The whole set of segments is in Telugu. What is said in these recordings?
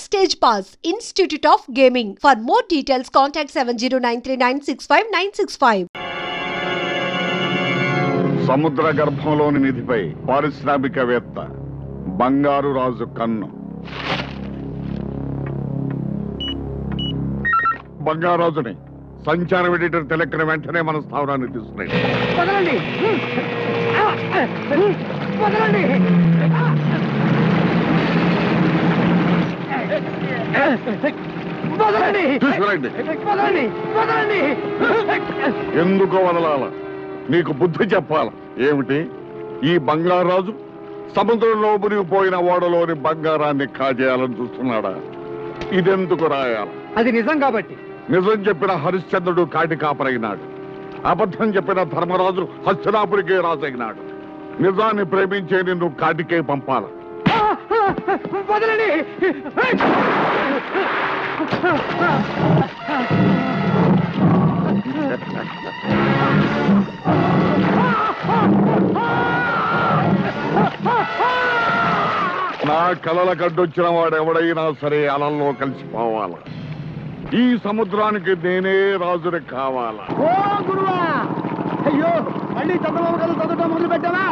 Backstage Pass, Institute of Gaming. For more details, contact 7093965965. సముద్ర గర్భంలోని నిధిపై పారిశ్రామికవేత్త బంగారు రాజు కన్ను. బంగారాజుని సంచారం ఎడిటర్ తెలెక్కిన వెంటనే మన స్థావరాన్ని తీసుకున్నాయి. ఎందుకు వదలాల? నీకు బుద్ధి చెప్పాల. ఏమిటి ఈ బంగారాజు సముద్రంలో మునిగిపోయిన ఓడలోని బంగారాన్ని కాజేయాలని చూస్తున్నాడా? ఇదెందుకు రాయాలి? అది నిజం కాబట్టి. నిజం చెప్పిన హరిశ్చంద్రుడు కాటి కాపరైనాడు. అబద్ధం చెప్పిన ధర్మరాజు హస్తినాపురికే రాజైనాడు. నిజాన్ని ప్రేమించే నిన్ను కాటికే పంపాల. నా కలల కడ్డొచ్చిన వాడెవడైనా సరే అలల్లో కలిసిపోవాల. ఈ సముద్రానికి నేనే రాజుని కావాలా? ఓ గురువా, అయ్యో మళ్ళీ చంద్రబాబు గారు చదవటం మొదలు పెట్టావా?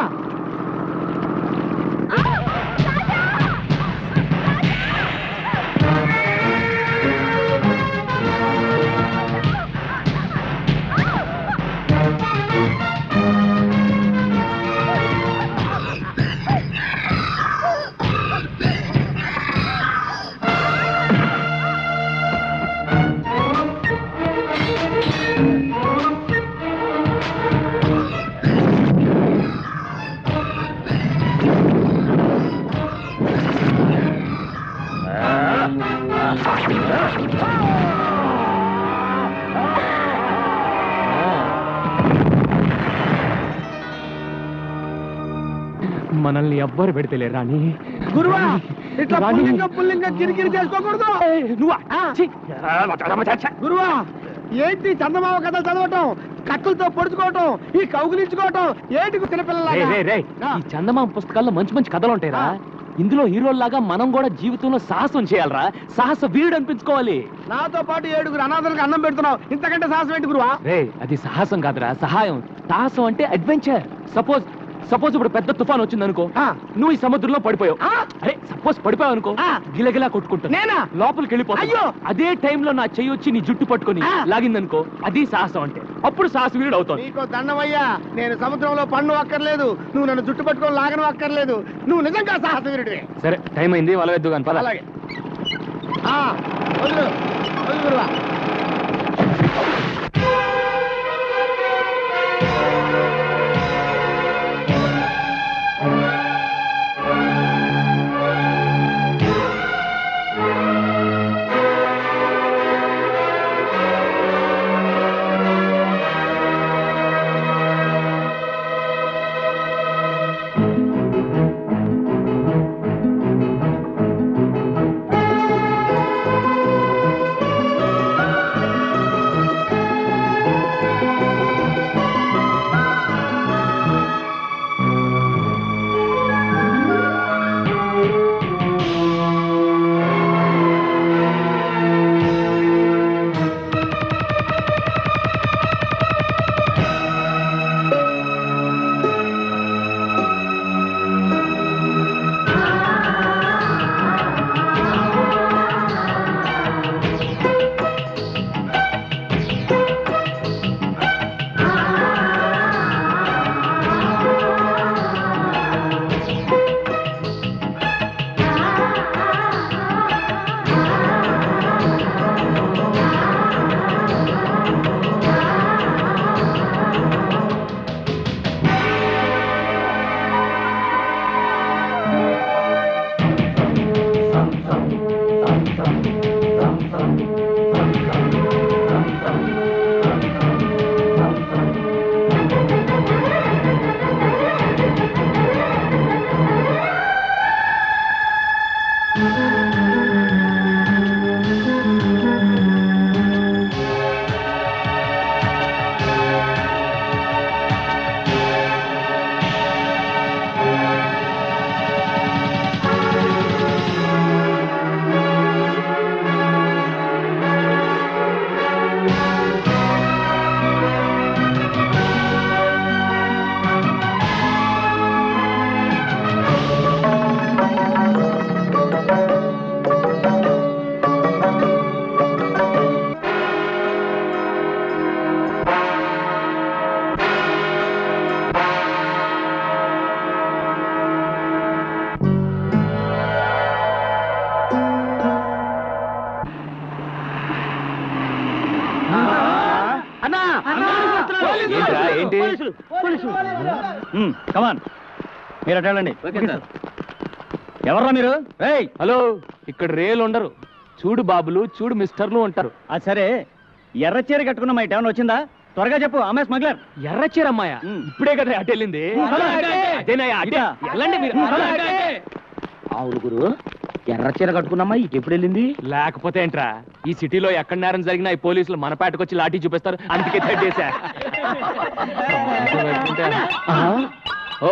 మనల్ని ఎవ్వరు పెడితేలే రాణి. గురువా, ఇట్లా పుల్లింగా కిరికిరి చేసుకోకూడదు. గురువా, ఏంటి చందమామ కథ చదవటం, కత్తులతో పొడుచుకోవటం, ఈ కౌగులించుకోవటం ఏంటి చిన్నపిల్లల? ఈ చందమామ పుస్తకాల్లో మంచి మంచి కథలు ఉంటాయిరా. ఇందులో హీరోల్లాగా మనం కూడా జీవితంలో సాహసం చేయాలరా. సాహస వీరుడు అనిపించుకోవాలి. నాతో పాటు 7 అనాథలకు అన్నం పెడుతున్నావు, ఇంతకంటే సాహసం ఏంటి గురువా? అది సాహసం కాదురా, సహాయం. సాహసం అంటే అడ్వెంచర్. సపోజ్ ఇప్పుడు పెద్ద తుఫాన్ వచ్చింది అనుకో, నువ్వు ఈ సముద్రంలో పడిపోయావు. అరే సపోజ్ పడిపోయావు అనుకో, గిలగిలా కొట్టుకుంటా లోపలికి వెళ్ళిపోతావు. అదే టైంలో నా చెయ్యి వచ్చి నీ జుట్టు పట్టుకుని లాగిందనుకో, అది సాహసం అంటే. అప్పుడు సాహసవీరుడు అవుతావు. నీకో దండమయ్యా, నేను సముద్రంలో పన్ను అక్కర్లేదు, నువ్వు నన్ను జుట్టు పట్టుకొని లాగను అక్కర్లేదు. నువ్వు నిజంగా సాహసవీరుడివే. సరే టైం అయింది, వల వెద్దు కానీ పద. అలాగే వదులు గురువా. ఏంట్రా, ఏంటి? కమాన్ మీరు అటు వెళ్ళండి. ఎవర్రా మీరు? రేయ్ హలో, ఇక్కడ రేలు ఉండరు. చూడు బాబులు, చూడు మిస్టర్లు ఉంటారు. అది సరే, ఎర్ర చీర కట్టుకున్న మా ఏమైనా వచ్చిందా? త్వరగా చెప్పు. అమ్మాయి స్మగ్లర్. ఎర్ర చీరమ్మాయ ఇప్పుడే కదా అటు వెళ్ళింది. అదేనయ్యా, అటే. వెళ్ళండి మీరు. అవును గురు, ఎర్ర చీర కట్టుకున్నమ్మా ఇటు ఎప్పుడు వెళ్ళింది? లేకపోతే ఏంట్రా, ఈ సిటీలో ఎక్కడ నేరం జరిగినా ఈ పోలీసులు మన పేటకు వచ్చి లాఠీ చూపిస్తారు. అందుకే తగ్గేశా. ఓ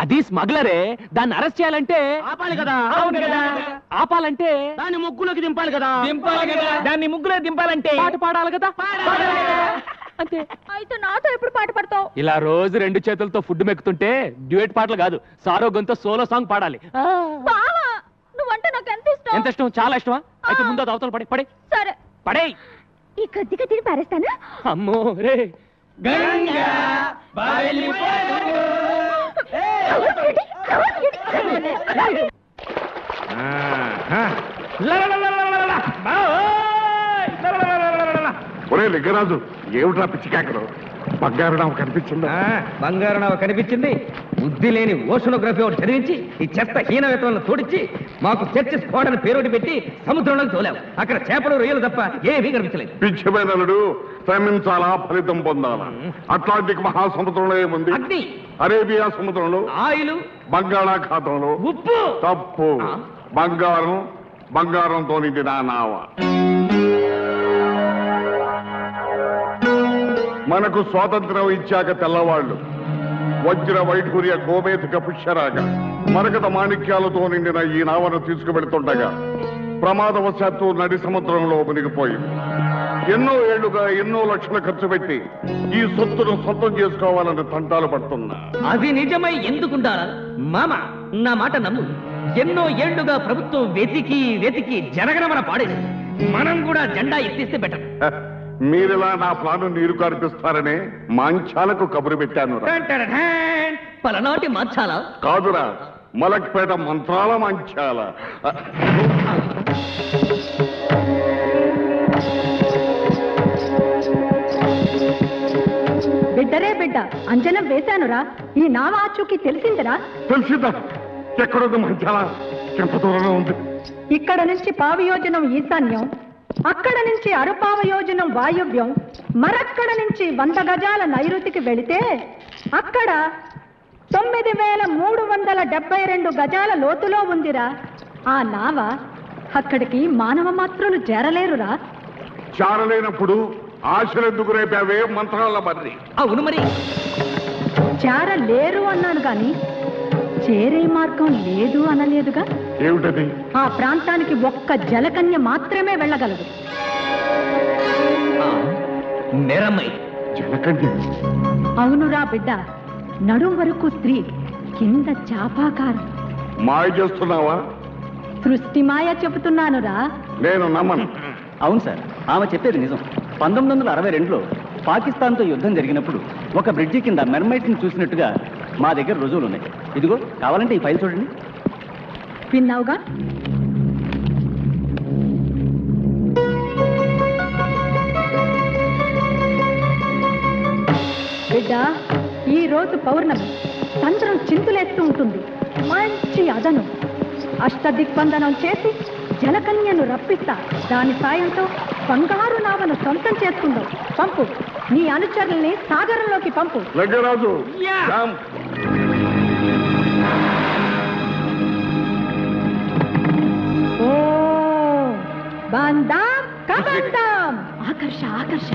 అది స్మగ్లరే. దాన్ని అరెస్ట్ చేయాలంటే ఆపాలి కదా. అవును కదా. ఆపాలంటే దాన్ని ముగ్గులోకి దింపాలి కదా. దాన్ని ముగ్గులో దింపాలంటే పాట పాడాలి కదా. అంతే. అయితే నాతో ఎప్పుడు పాట పడతావు? ఇలా రోజు 2 చేతులతో ఫుడ్ మెక్కుతుంటే డ్యూయట్ పాటలు కాదు, సారో గొంతో సోలో సాంగ్ పాడాలి. బావా, నువ్వంటే నాకు ఎంత ఇష్టం. ఎంత ఇష్టం? చాలా ఇష్టమా? అయితే ముందు అది అవతల పడే పడే సరే, పడే. ఈ కొద్దిగా తిని పారేస్తాను. అమ్మో రే. ఒరే లింగరాజు, ఏమిట్రా పిచ్చి కేకలు? బంగారు నావ కనిపించిందా? బంగారు నావ కనిపించింది. బుద్ధి లేని ఓషనోగ్రఫీ ఒకటి చదివించి ఈ చెత్త హీనవేతలను తోడించి మాకు చర్చి స్పాట్ అని పేరోటి పెట్టి సముద్రంలోకి తోలావు. అక్కడ చేపలు రొయ్యలు తప్ప ఏమీ కనిపించలేదు. పిచ్చిమైనడు శ్రమించాలా, ఫలితం పొందాలా. అట్లాంటిక్ మహాసముద్రంలో ఏముంది? అగ్ని. అరేబియా సముద్రంలో ఆయిలు. బంగాళాఖాతంలో ఉప్పు. తప్పు. బంగారం, బంగారంతో నిండిన నావ. మనకు స్వాతంత్రం ఇచ్చాక తెల్లవాళ్లు వజ్ర వైఢూర్య గోమేధిక పుష్యరాగా మరకత మాణిక్యాలతో నిండిన ఈ నావను తీసుకువెడుతుండగా ప్రమాదవశాత్తు నడి సముద్రంలో మునిగిపోయింది. ఎన్నో ఏళ్లుగా ఎన్నో లక్షలు ఖర్చు పెట్టి ఈ సొత్తును సొంతం చేసుకోవాలని తంటాలు పడుతున్నా. అది నిజమై ఎందుకుంటారా మామ? నా మాట నమ్ము. ఎన్నో ఏళ్లుగా ప్రభుత్వం వెతికి వెతికి జనగణమన పాడేది. మనం కూడా జెండా ఎత్తిస్తే బెటర్. మీరిలా నా ప్లాను నీరు కార్పిస్తారనే మాంచాలకు కబురు పెట్టాను. పలనాటి మార్చాలా? కాదురా, మలక్పేట మంత్రాల మంచాల. బిడ్డరే బిడ్డ, అంజనం వేశానురా. ఈ నావ ఆచూకీ తెలిసిందిరా? తెలిసిందా? ఎక్కడుంది మంచాల? ఎంత దూరంలో ఉంది? ఇక్కడ నుంచి పావయోజనం ఈశాన్యం, అక్కడ నుంచి అరపావయోజనం వాయువ్యం, మరక్కడ నుంచి 100 గజాల నైరుతికి వెళితే అక్కడ 9372 గజాల లోతులో ఉందిరా ఆ నావ. అక్కడికి మానవ మాత్రులు చేరలేరురా. చారలేనప్పుడు ఆశలెందుకు రేపావే మంత్రాల మర్రి? అవును మరి. చేరలేరు అన్నాను గాని చేరే మార్గం లేదు అనలేదుగా. ఏమిటది? ఆ ప్రాంతానికి ఒక్క జలకన్య మాత్రమే వెళ్ళగలదు. నేరమ్మై. జలకన్య? అవునురా బిడ్డ, నడుం వరకు స్త్రీ, కింద చాపాకారం. మాయ చేస్తున్నావా? సృష్టి మాయ చెబుతున్నానురా. నేను నమ్మను. అవును సార్, ఆమె చెప్పేది నిజం. 1962లో పాకిస్తాన్తో యుద్ధం జరిగినప్పుడు ఒక బ్రిడ్జి కింద మెర్మైట్స్ ని చూసినట్టుగా మా దగ్గర రుజువులు ఉన్నాయి. ఇదిగో, కావాలంటే ఈ ఫైల్ చూడండి. విన్నావుగా? బిడ్డ, ఈ రోజు పౌర్ణమి, చంద్రం చింతులేస్తూ ఉంటుంది. మంచి అదను అష్టదిగ్బంధనం చేసి జలకన్యను రప్పిస్తా. దాని సాయంతో బంగారు నావను సొంతం చేసుకుందాం. పంపు, నీ అనుచరుల్ని సాగరంలోకి పంపు. లింగరాజు, ఓ బందాం కబందాం. ఆకర్ష ఆకర్ష,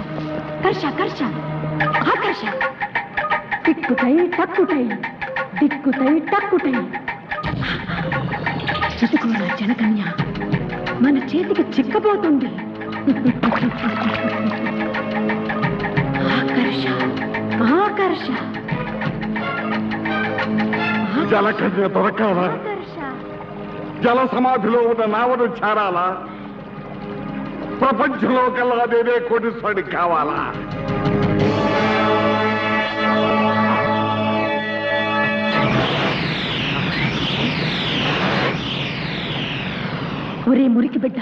కర్ష కర్ష, ఆకర్ష. టిక్కుటై టక్కుటై, దిక్కుతై టక్కుటై. చిటుకోరా జనకన్య, మన చేతికి చిక్కబోతుంది. ఆకర్ష ఆకర్ష, జలకన్య దొరకాలా? ఆకర్ష. జల సమాధిలో ఉన్న నావను చేరాలా? ప్రపంచంలో కల్లా నేనే కోటీశ్వరుడి కావాలా? ఒరే మురికి బిడ్డ,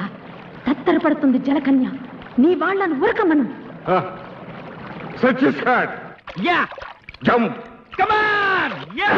తత్తరపడుతుంది జలకన్య. నీ వాళ్ళను ఉరకమను. సత్యసాట్ యా జంప్ కమాన్ యా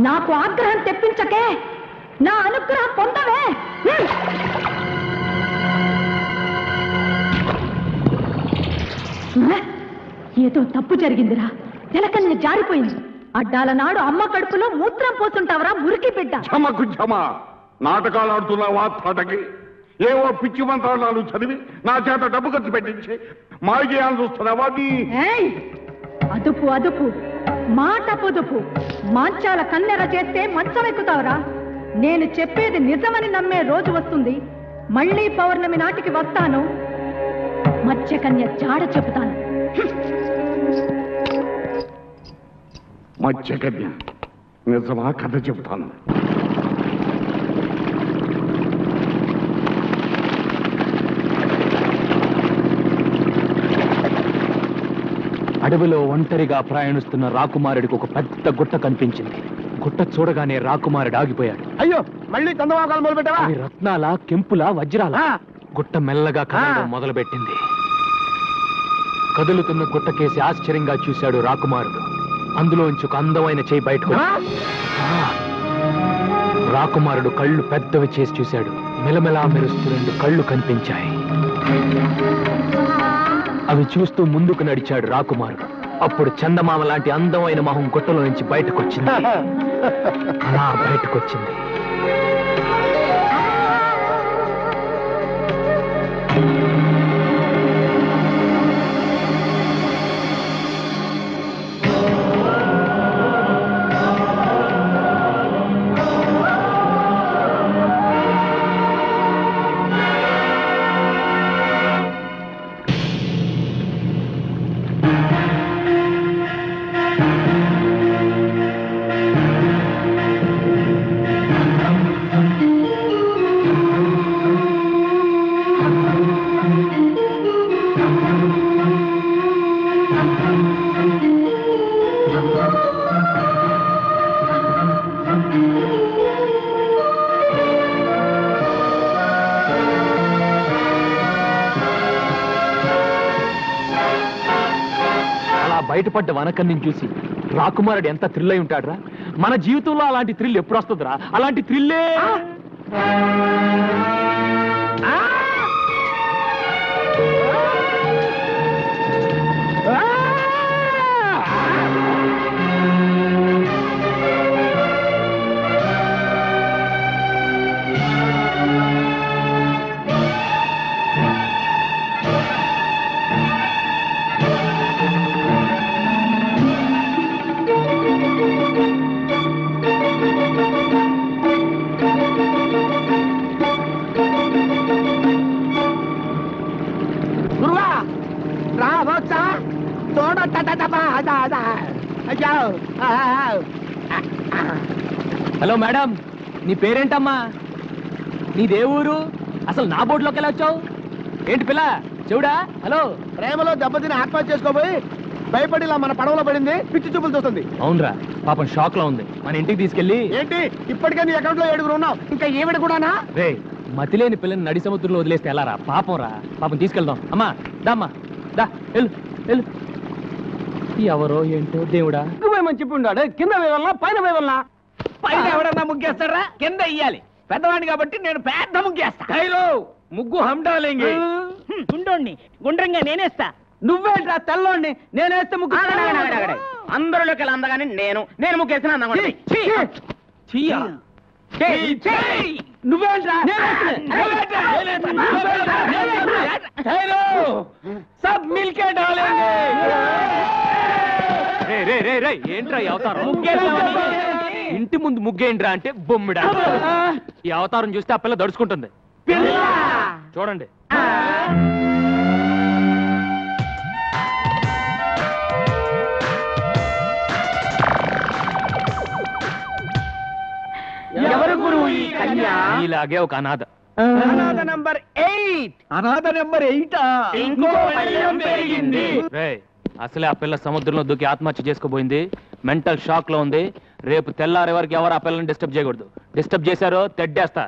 నాకు ఆగ్రహం తెప్పించకే, నా అనుగ్రహం పొందవే. ఏదో తప్పు జరిగిందిరా. జలకన్య జారిపోయింది. అడ్డాల నాడు అమ్మ కడుపులో మూత్రం పోతుంటావరా మురికి బిడ్డ. నాటకాలు ఆడుతున్నావా తాటకి? ఏవో పిచ్చి మంత్రాలు చదివి నా చేత డబ్బు ఖర్చు పెట్టించి మాయజేయాలని చూస్తున్నావా? అదుపు అదుపు, మాట పొదుపు. మాంచాల కన్నెర చేస్తే మంచం ఎక్కుతావరా? నేను చెప్పేది నిజమని నమ్మే రోజు వస్తుంది. మళ్ళీ పౌర్ణమి నాటికి వస్తాను. మత్స్యకన్య జాడ చెబుతాను. మత్స్యకన్య నిజమా? కథ చెబుతాను. అడవిలో ఒంటరిగా ప్రయాణిస్తున్న రాకుమారుడికి ఒక పెద్ద గుట్ట కనిపించింది. గుట్ట చూడగానే రాకుమారుడు ఆగిపోయాడు. అయ్యో, మళ్ళీ చందమాకాలు మొదలు పెట్టావా? అవి రత్నాల, కెంపుల, వజ్రాల. గుట్ట మెల్లగా కదలడం మొదలుపెట్టింది. కదులుతున్న గుట్టకేసి ఆశ్చర్యంగా చూశాడు రాకుమారుడు. అందులోంచి ఒక అందమైన చేయి బయటకు. రాకుమారుడు కళ్ళు పెద్దవి చేసి చూశాడు. మెలమెలా మెరుస్తూ 2 కళ్ళు కనిపించాయి. అవి చూస్తూ ముందుకు నడిచాడు రాకుమారుడు. అప్పుడు చందమామ లాంటి అందమైన మొహం గుట్టలో నుంచి బయటకొచ్చింది. బయటకొచ్చింది. బయటపడ్డ వనకన్నిని చూసి రాకుమారుడు ఎంత థ్రిల్ అయి ఉంటాడురా. మన జీవితంలో అలాంటి థ్రిల్ ఎప్పుడు వస్తుందిరా? అలాంటి థ్రిల్లే హలో మేడం, నీ పేరేంటమ్మా? నీదే ఊరు? అసలు నా బోర్డులోకి ఎలా వచ్చావు? ఏంటి పిల్ల చెవుడా? హలో, ప్రేమలో దెబ్బతిని ఆత్మహత్య చేసుకోబోయి భయపడి ఇలా మన పడవలో పడింది. పిచ్చి చూపులు చూస్తుంది. అవునరా, పాపం షాక్ లో ఉంది. మన ఇంటికి తీసుకెళ్ళి. ఏంటి ఇప్పటికే నీ అకౌంట్ లో 7 ఉన్నావు, ఇంకా ఏమిటి కూడానా? రే, మతిలేని పిల్లని నడి సముద్రంలో వదిలేస్తే ఎలా రా? పాపం రా, పాపం తీసుకెళ్దాం. అమ్మా దామ్మా దా, వెళ్ళు వెళ్ళు. ఎవరో ఏంటో దేవుడా. ఎక్కువేమని చెప్పి ఉన్నాడు. కింద వేయాలన్నా పైన వేయాలన్నా? పైన ఎవడన్నా ముగ్గేస్తాడా? కింద ఇయ్యాలి. పెద్దవాడిని కాబట్టి నేను పెద్ద ముగ్గేస్తా. ముగ్గు హండాలేంగి గుండోండి గుండ్రంగా నేనేస్తా. నువ్వేంట్రా తెల్లోండి? నేనేస్తే ముగ్గు. అందరిలోకి వెళ్ళి అందగానే నేను ముగ్గేస్తున్నా. నువ్వేంట్రా? సబ్ మిల్కే డాలేంగే. ఏంట్రా ఈ అవతారం? ఇంటి ముందు ముగ్గేంట్రా అంటే బొమ్మిడా. ఈ అవతారం చూస్తే ఆ పిల్ల దడుచుకుంటుంది. చూడండి. ఎవరు గురువు ఈ కన్య? ఇలాగే ఒక అనాథ. అనాథ నంబర్ 8. అనాథ నంబర్ 8. ఇంకో పల్లెం పెరిగింది. అసలే ఆ పిల్ల సముద్రంలో దూకి ఆత్మహత్య చేసుకోబోయింది. మెంటల్ షాక్ లో ఉంది. రేపు తెల్లారే వరకు ఎవరు ఆ పిల్లని డిస్టర్బ్ చేయకూడదు. డిస్టర్బ్ చేశారో తెడ్డేస్తా.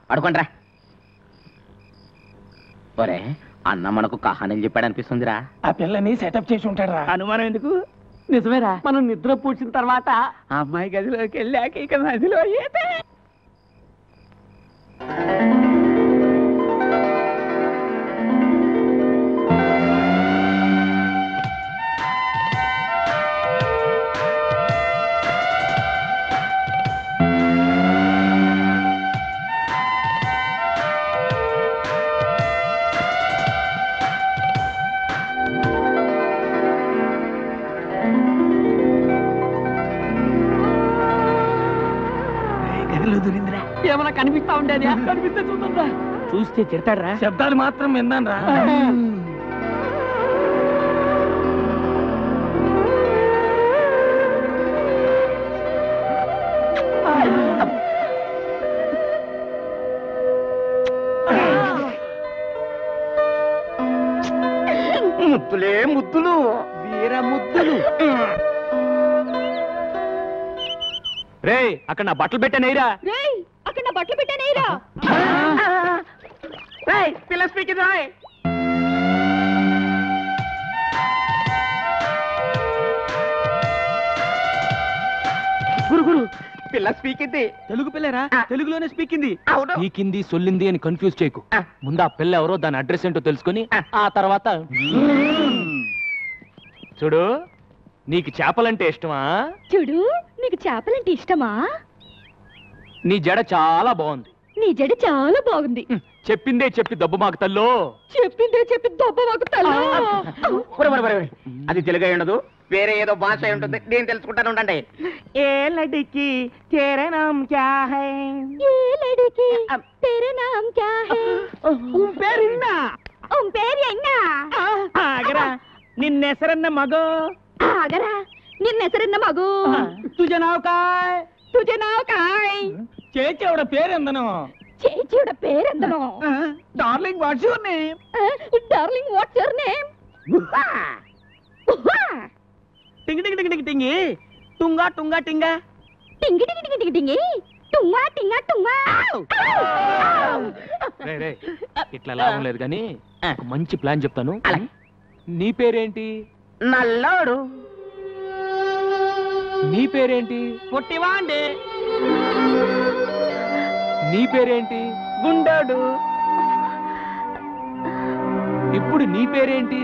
పడుకోండ్రా. ఒరే అన్న మనకు కహానం చెప్పాడు అనిపిస్తుందిరా. ఆ పిల్లని సెటప్ చేసి ఉంటాడు. అనుమానం ఎందుకు? నిజమేరా. మనం నిద్ర పూడ్చిన తర్వాత ఆ అమ్మాయి గదిలోకి వెళ్ళాక ఇక నదిలో ఈతే. ఏమన్నా కనిపిస్తా ఉండేది? కనిపిస్తే చూద్దా. చూస్తే తిడతాడరా. శబ్దాలు మాత్రం విన్నాను రా. ముద్దులే ముద్దులు, వీర ముద్దులు. రే అక్కడ నా బట్టలు పెట్టానేరా. అక్కడ నా బట్టలు పెట్టానేరా. పిల్ల స్పీకింగ్ రాయ్. గురు పిల్ల స్పీకింది. తెలుగు పిల్లరా? తెలుగులోనే స్పీకింది. పీకింది సొల్లింది అని కన్ఫ్యూజ్ చేయకు. ముందు ఆ పిల్ల ఎవరో దాని అడ్రస్ ఏంటో తెలుసుకొని ఆ తర్వాత చూడు. నీకు చేపలంటే ఇష్టమా? చూడు నీకు చేపలంటే ఇష్టమా? నీ జడ చాలా బాగుంది. నీ జడ చాలా బాగుంది. చెప్పిందే చెప్పి దెబ్బ మాకు తల్లో. చెప్పిందే చెప్పి దెబ్బ మాకు తల్లో. అది తెలుగు ఉండదు, వేరే ఏదో భాష ఉంటుంది. నేను తెలుసుకుంటాను ఉండండి. ఏ లడికి తేరా నామ్ క్యా హై? ఏ లడికి తేరా నామ్ క్యా హై? పేరిన్నా పేరు ఆగరా. నిన్నెసరన్న మగో. ఆగరా నిన్నెసరన్న మగు. తుజ నావ్ కాయ్? తుజ నావ్ కాయ్? చేచేవడ పేరెందను? చేచేవడ పేరెందను? Darling what's your name? Darling what's your name? టింగి టింగి టింగి టింగి టుంగా టుంగా టింగా టింగి టింగి టింగి టింగి టింగి టుంగా టింగా టుంగా. ఇట్లా లాభం లేదు కానీ ఒక మంచి ప్లాన్ చెప్తాను. నీ పేరేంటి? నల్లోడు. నీ పేరేంటి? పొట్టివాండి. నీ పేరేంటి? గుండోడు. ఇప్పుడు నీ పేరేంటి?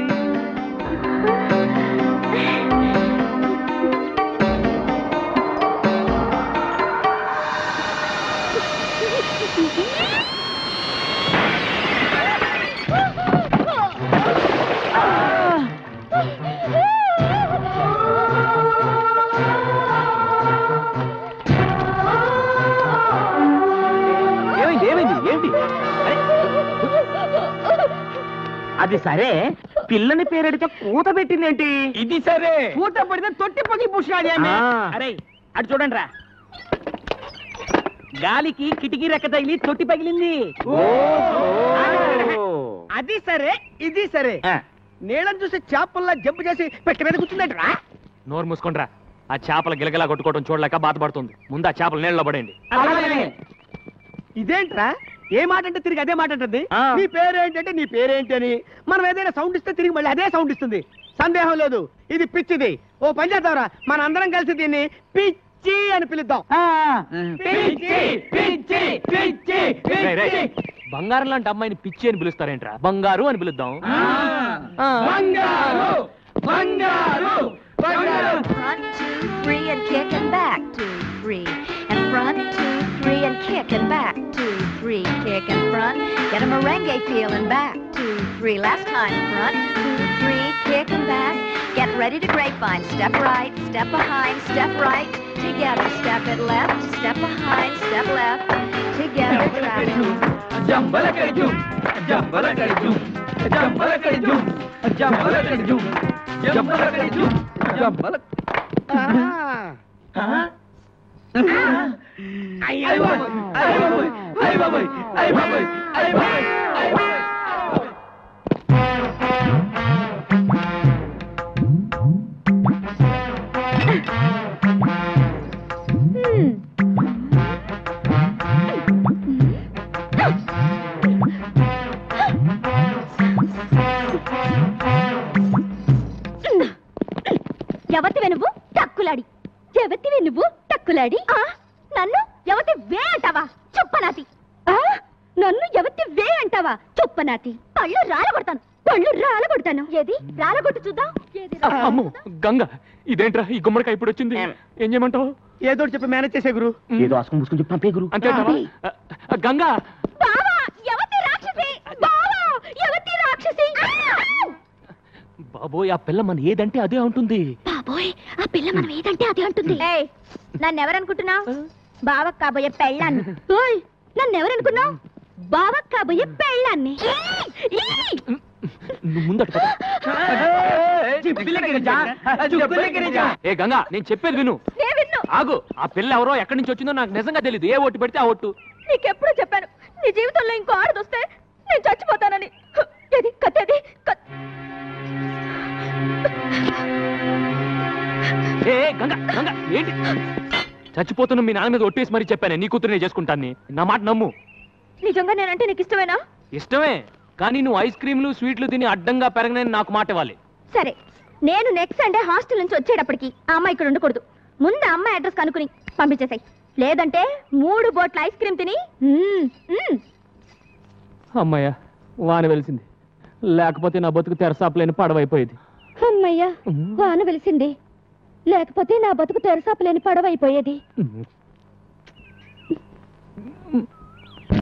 అది సరే పిల్లని పేరెడితే కూత పెట్టిందేంటి? ఇది సరే కూత పడితే తొట్టి పగి పుష్కాడి. అరే అటు చూడండి రా, గాలికి కిటికీ రెక్క తగిలి తొట్టి పగిలింది. అది సరే ఇది సరే, నీళ్ళని చూసి చేపల్లా జంపు చేసి పెట్టి మీద కూర్చుందంటరా. నోరు మూసుకుండ్రా. ఆ చేపల గిలగిలా కొట్టుకోవడం చూడలేక బాధపడుతుంది. ముందు ఆ చేపలు నీళ్ళలో పడండి. ఇదేంట్రా, ఏ మాట అంటే తిరిగి అదే మాట అంటుంది. నీ పేరేంటంటే నీ పేరేంటి అని మనం ఏదైనా సౌండ్ ఇస్తే తిరిగి మళ్ళీ అదే సౌండ్ ఇస్తుంది. సందేహం లేదు ఇది పిచ్చిది. ఓ పని చేద్దాంరా, మన అందరం కలిసి దీన్ని పిచ్చి అని పిలుద్దాం. రేయ్, రేయ్, బంగారం లాంటి అమ్మాయిని పిచ్చి అని పిలుస్తారేంట్రా? బంగారు అని పిలుద్దాం. Front 2, 3 and kick and back 2, 3 and front 2, 3 and kick and back 2, 3 kick and front. Get a merengue feel and back 2, 3. Last time front 2, 3 kick and back. Get ready to grapevine. Step right, step behind, step right. Together, step it left, step behind, step left. Together, travel. Jambalakadi Jambalakadi Jambalakadi Jambalakadi Jambalakadi Jambala. అయ్య బాబోయ్, అయ్య బాబోయ్, అయ్య బాబోయ్, అయ్య బాబోయ్, అయ్య బాబోయ్. ఎవతివే నువ్వు టక్కులాడి, ఎవతివే నువ్వు టక్కులాడి. నన్ను ఎవతి వే అంటావా చుప్పనాతి? నన్ను ఎవతి వే అంటావా చుప్పనాతి? పళ్ళు రాలగొడతాను, పళ్ళు రాలగొడతాను. ఏది రాలగొట్టు చూద్దాం. అమ్మో గంగ, ఇదేంట్రా ఈ గుమ్మడికాయ ఇప్పుడు వచ్చింది? ఏం చేయమంటావు? ఏదో చెప్పి మేనేజ్ చేసే గురు. ఏదో ఆసుకుని ముసుకుని చెప్పి పంపే గురు. అంతే గంగా. బావా ఎవతి రాక్షసి, బావా ఎవతి రాక్షసి. బాబోయ్, ఆ పిల్ల మన ఏదంటే అదే ఉంటుంది. బాబోయ్, ఆ పిల్ల మనం ఏదంటే అదే అంటుంది. నన్ను ఎవరనుకుంటున్నావు? బావకు కాబోయే పెళ్ళాన్ని. నన్ను ఎవరనుకున్నావు? బావకు కాబోయే పెళ్ళాన్ని. నువ్వు ముందట పద. ఏ గంగా, నేను చెప్పేది విను. ఆగు, ఆ పిల్ల ఎవరో ఎక్కడి నుంచి వచ్చిందో నాకు నిజంగా తెలియదు. ఏ ఓటు పెడితే ఆ ఓటు. నీకెప్పుడు చెప్పాను నీ జీవితంలో ఇంకో ఆడదొస్తే నేను చచ్చిపోతానని. ఏది కత్తేది? ఏ గంగా, గంగా ఏంటి? చచ్చిపోతున్న మీ నాన్న మీద ఒట్టేసి మరీ చెప్పానే నీ కూతురునే చేసుకుంటాను. నా మాట నమ్ము. నిజంగా నేనంటే నీకు ఇష్టమేనా? ఇష్టమే, కానీ నువ్వు ఐస్ క్రీమ్లు స్వీట్లు తిని అడ్డంగా పెరగనని నాకు మాట ఇవ్వాలి. సరే, నేను నెక్స్ట్ సండే హాస్టల్ నుంచి వచ్చేటప్పటికి ఆ అమ్మాయి ఇక్కడ ఉండకూడదు. ముందు ఆ అమ్మాయి అడ్రస్ కనుక్కుని పంపించేసాయి. లేదంటే 3 బోట్ల ఐస్ క్రీమ్ తిని. అమ్మయ్య, వాన వెలిసింది. లేకపోతే నా బతుకు తెరసాపలేని పడవైపోయేది. అమ్మయ్యా, వాన వెలిసింది. లేకపోతే నా బతుకు తెరసాపలేని పడవైపోయేది.